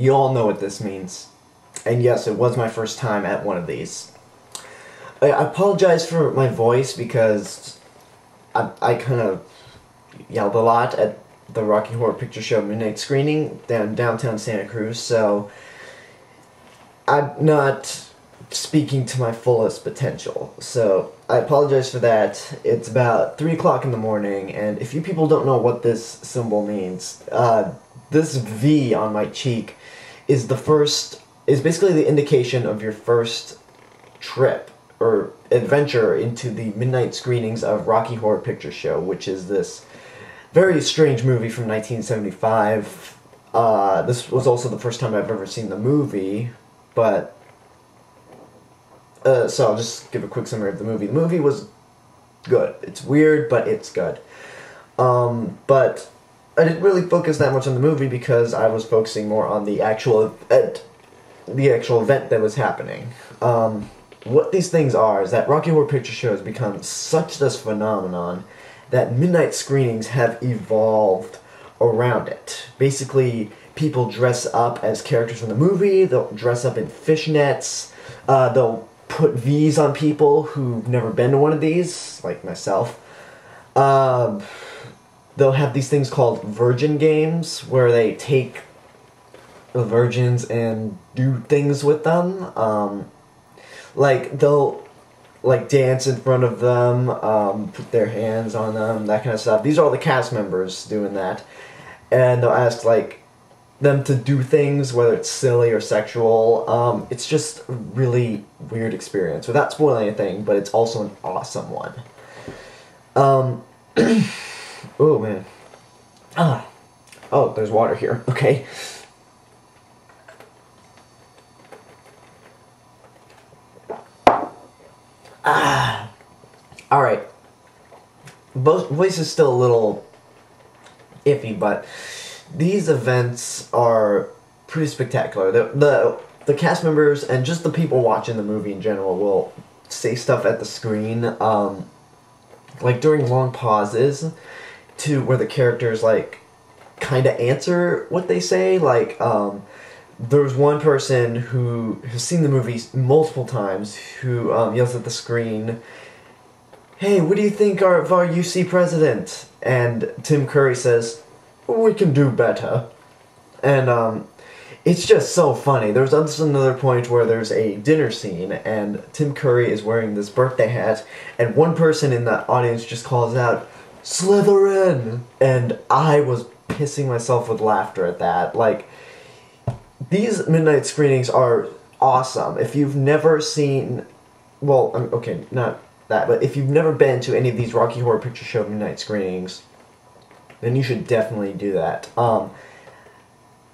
You all know what this means. And yes, it was my first time at one of these. I apologize for my voice because I kind of yelled a lot at the Rocky Horror Picture Show midnight screening downtown Santa Cruz, so I'm not speaking to my fullest potential. So I apologize for that. It's about 3 o'clock in the morning, and if you people don't know what this symbol means, this V on my cheek is basically the indication of your first trip or adventure into the midnight screenings of Rocky Horror Picture Show, which is this very strange movie from 1975. This was also the first time I've ever seen the movie, but so I'll just give a quick summary of the movie. The movie was good. It's weird, but it's good. But I didn't really focus that much on the movie because I was focusing more on the actual event that was happening. What these things are is that Rocky Horror Picture Show has become such this phenomenon that midnight screenings have evolved around it. Basically, people dress up as characters from the movie, they'll dress up in fishnets, they'll put V's on people who've never been to one of these, like myself. They'll have these things called virgin games, where they take the virgins and do things with them. Like, they'll dance in front of them, put their hands on them, that kind of stuff. These are all the cast members doing that. And they'll ask, them to do things, whether it's silly or sexual. It's just a really weird experience, without spoiling anything, but it's also an awesome one. Oh, man. Oh, there's water here. Okay. Alright. Voice is still a little iffy, but these events are pretty spectacular. The cast members and just the people watching the movie in general will say stuff at the screen, during long pauses, to where the characters, kind of answer what they say. There's one person who has seen the movie multiple times who yells at the screen, "Hey, what do you think of our UC president?" And Tim Curry says, "We can do better." And it's just so funny. There's also another point where there's a dinner scene, and Tim Curry is wearing this birthday hat, and one person in the audience just calls out, "Slytherin!" And I was pissing myself with laughter at that. These midnight screenings are awesome. If you've never seen, okay, not that, but if you've never been to any of these Rocky Horror Picture Show midnight screenings, then you should definitely do that.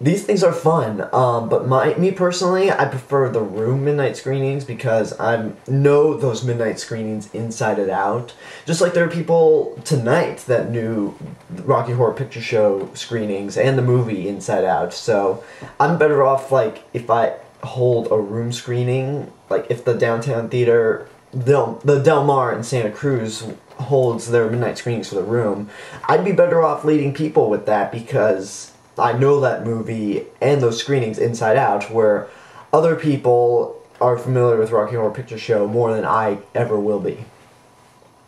These things are fun, but me personally, I prefer the room midnight screenings because I know those midnight screenings inside and out. Just like there are people tonight that knew Rocky Horror Picture Show screenings and the movie inside out, so I'm better off, if I hold a room screening, if the downtown theater, the Del Mar in Santa Cruz holds their midnight screenings for the room, I'd be better off leading people with that because I know that movie and those screenings inside out, where other people are familiar with Rocky Horror Picture Show more than I ever will be.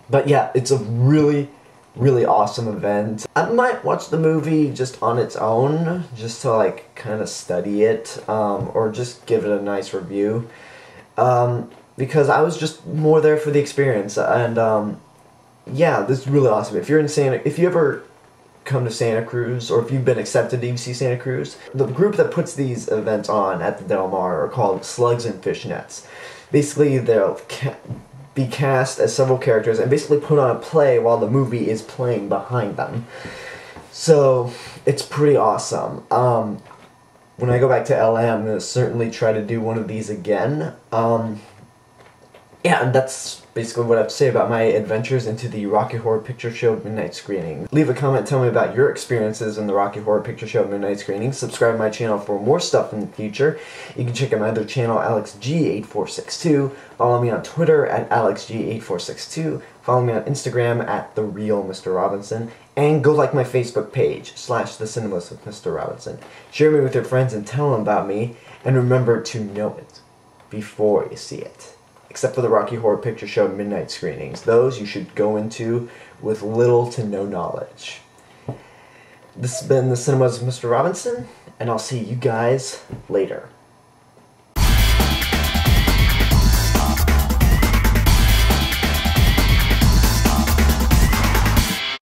But yeah, it's a really, really awesome event. I might watch the movie just on its own, just to kind of study it, or just give it a nice review, because I was just more there for the experience. And yeah, this is really awesome. If you ever come to Santa Cruz, or if you've been accepted to UC Santa Cruz, the group that puts these events on at the Del Mar are called Slugs and Fishnets. Basically, they'll be cast as several characters and basically put on a play while the movie is playing behind them. So, it's pretty awesome. When I go back to LA, I'm going to certainly try to do one of these again. Yeah, and that's basically what I have to say about my adventures into the Rocky Horror Picture Show midnight screening. Leave a comment, tell me about your experiences in the Rocky Horror Picture Show midnight screening. Subscribe to my channel for more stuff in the future. You can check out my other channel, AlexG8462. Follow me on Twitter at AlexG8462. Follow me on Instagram at TheRealMrRobinson. And go like my Facebook page, /The Cinemas with Mr. Robinson. Share me with your friends and tell them about me. And remember to know it before you see it. Except for the Rocky Horror Picture Show midnight screenings. Those you should go into with little to no knowledge. This has been The Cinemas with Mr. Robinson, and I'll see you guys later.